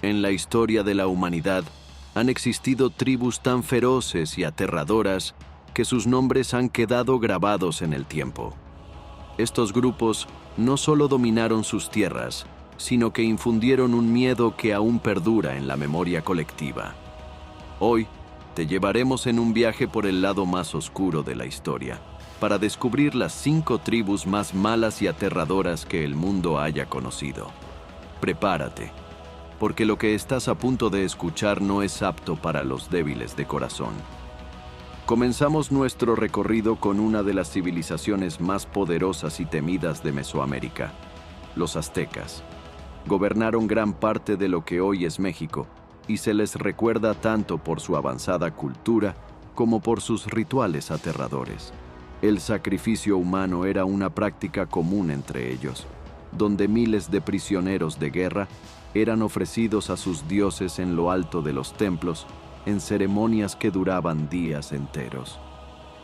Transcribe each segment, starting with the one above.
En la historia de la humanidad han existido tribus tan feroces y aterradoras que sus nombres han quedado grabados en el tiempo. Estos grupos no solo dominaron sus tierras, sino que infundieron un miedo que aún perdura en la memoria colectiva. Hoy te llevaremos en un viaje por el lado más oscuro de la historia, para descubrir las 5 tribus más malas y aterradoras que el mundo haya conocido. Prepárate, porque lo que estás a punto de escuchar no es apto para los débiles de corazón. Comenzamos nuestro recorrido con una de las civilizaciones más poderosas y temidas de Mesoamérica, los aztecas. Gobernaron gran parte de lo que hoy es México, y se les recuerda tanto por su avanzada cultura como por sus rituales aterradores. El sacrificio humano era una práctica común entre ellos, donde miles de prisioneros de guerra eran ofrecidos a sus dioses en lo alto de los templos, en ceremonias que duraban días enteros.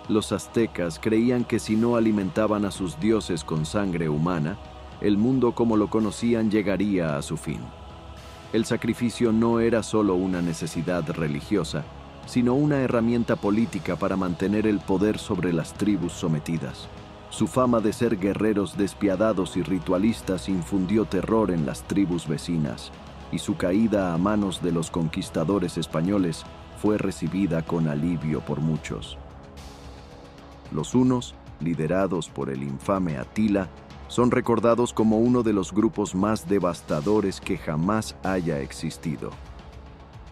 Los aztecas creían que si no alimentaban a sus dioses con sangre humana, el mundo como lo conocían llegaría a su fin. El sacrificio no era solo una necesidad religiosa, sino una herramienta política para mantener el poder sobre las tribus sometidas. Su fama de ser guerreros despiadados y ritualistas infundió terror en las tribus vecinas, y su caída a manos de los conquistadores españoles fue recibida con alivio por muchos. Los hunos, liderados por el infame Atila, son recordados como uno de los grupos más devastadores que jamás haya existido.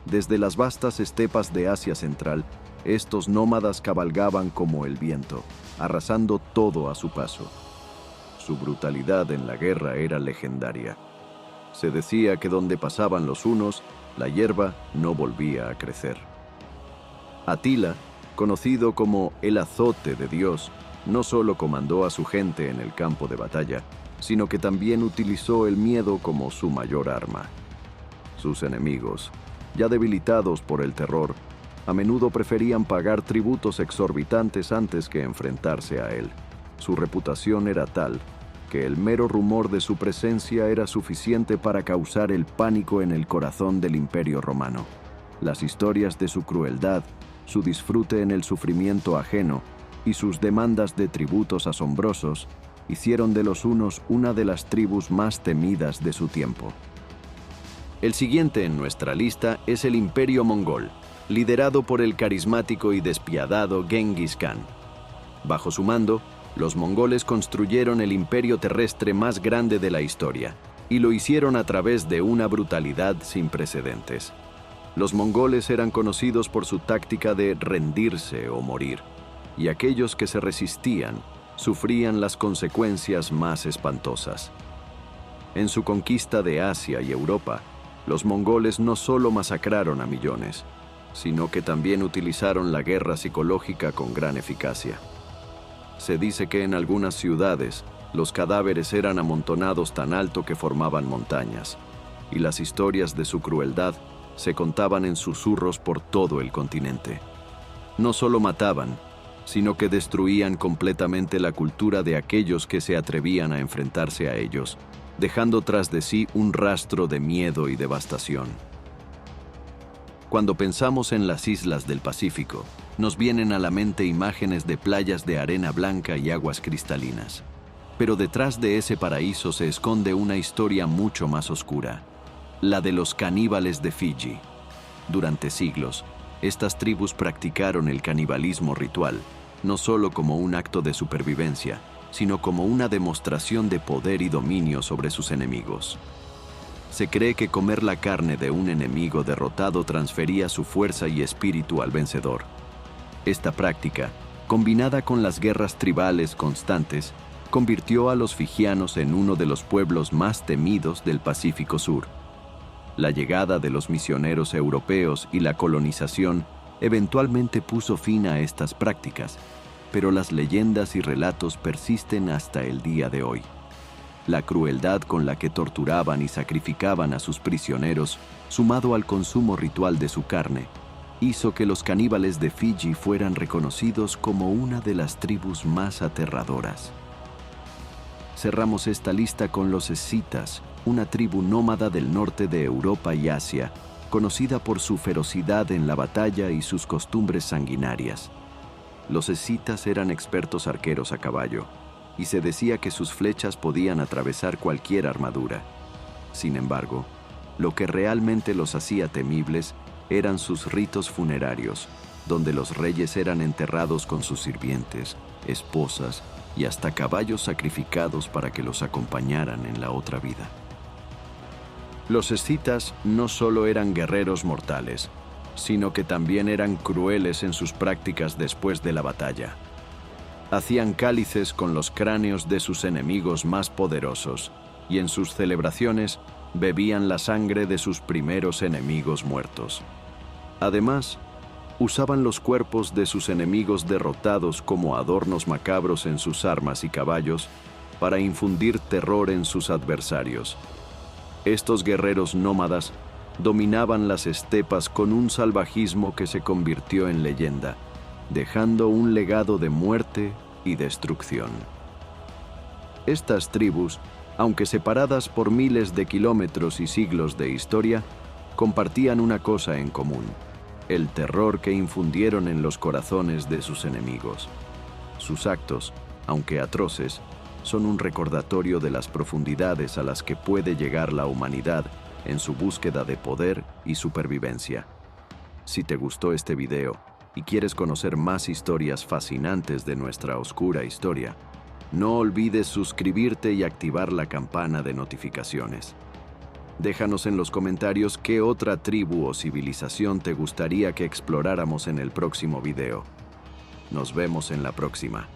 Desde las vastas estepas de Asia Central, estos nómadas cabalgaban como el viento, arrasando todo a su paso. Su brutalidad en la guerra era legendaria. Se decía que donde pasaban los hunos, la hierba no volvía a crecer. Atila, conocido como el azote de Dios, no solo comandó a su gente en el campo de batalla, sino que también utilizó el miedo como su mayor arma. Sus enemigos, ya debilitados por el terror, a menudo preferían pagar tributos exorbitantes antes que enfrentarse a él. Su reputación era tal que el mero rumor de su presencia era suficiente para causar el pánico en el corazón del Imperio Romano. Las historias de su crueldad, su disfrute en el sufrimiento ajeno y sus demandas de tributos asombrosos hicieron de los hunos una de las tribus más temidas de su tiempo. El siguiente en nuestra lista es el Imperio Mongol, liderado por el carismático y despiadado Genghis Khan. Bajo su mando, los mongoles construyeron el imperio terrestre más grande de la historia, y lo hicieron a través de una brutalidad sin precedentes. Los mongoles eran conocidos por su táctica de rendirse o morir, y aquellos que se resistían sufrían las consecuencias más espantosas. En su conquista de Asia y Europa, los mongoles no solo masacraron a millones, sino que también utilizaron la guerra psicológica con gran eficacia. Se dice que en algunas ciudades los cadáveres eran amontonados tan alto que formaban montañas, y las historias de su crueldad se contaban en susurros por todo el continente. No solo mataban, sino que destruían completamente la cultura de aquellos que se atrevían a enfrentarse a ellos, dejando tras de sí un rastro de miedo y devastación. Cuando pensamos en las islas del Pacífico, nos vienen a la mente imágenes de playas de arena blanca y aguas cristalinas. Pero detrás de ese paraíso se esconde una historia mucho más oscura, la de los caníbales de Fiji. Durante siglos, estas tribus practicaron el canibalismo ritual, no solo como un acto de supervivencia, sino como una demostración de poder y dominio sobre sus enemigos. Se cree que comer la carne de un enemigo derrotado transfería su fuerza y espíritu al vencedor. Esta práctica, combinada con las guerras tribales constantes, convirtió a los fijianos en uno de los pueblos más temidos del Pacífico Sur. La llegada de los misioneros europeos y la colonización eventualmente puso fin a estas prácticas, pero las leyendas y relatos persisten hasta el día de hoy. La crueldad con la que torturaban y sacrificaban a sus prisioneros, sumado al consumo ritual de su carne, hizo que los caníbales de Fiji fueran reconocidos como una de las tribus más aterradoras. Cerramos esta lista con los escitas, una tribu nómada del norte de Europa y Asia, conocida por su ferocidad en la batalla y sus costumbres sanguinarias. Los escitas eran expertos arqueros a caballo, y se decía que sus flechas podían atravesar cualquier armadura. Sin embargo, lo que realmente los hacía temibles eran sus ritos funerarios, donde los reyes eran enterrados con sus sirvientes, esposas y hasta caballos sacrificados para que los acompañaran en la otra vida. Los escitas no solo eran guerreros mortales, sino que también eran crueles en sus prácticas después de la batalla. Hacían cálices con los cráneos de sus enemigos más poderosos, y en sus celebraciones bebían la sangre de sus primeros enemigos muertos. Además, usaban los cuerpos de sus enemigos derrotados como adornos macabros en sus armas y caballos para infundir terror en sus adversarios. Estos guerreros nómadas dominaban las estepas con un salvajismo que se convirtió en leyenda, dejando un legado de muerte y destrucción. Estas tribus, aunque separadas por miles de kilómetros y siglos de historia, compartían una cosa en común: el terror que infundieron en los corazones de sus enemigos. Sus actos, aunque atroces, son un recordatorio de las profundidades a las que puede llegar la humanidad en su búsqueda de poder y supervivencia. Si te gustó este video y quieres conocer más historias fascinantes de nuestra oscura historia, no olvides suscribirte y activar la campana de notificaciones. Déjanos en los comentarios qué otra tribu o civilización te gustaría que exploráramos en el próximo video. Nos vemos en la próxima.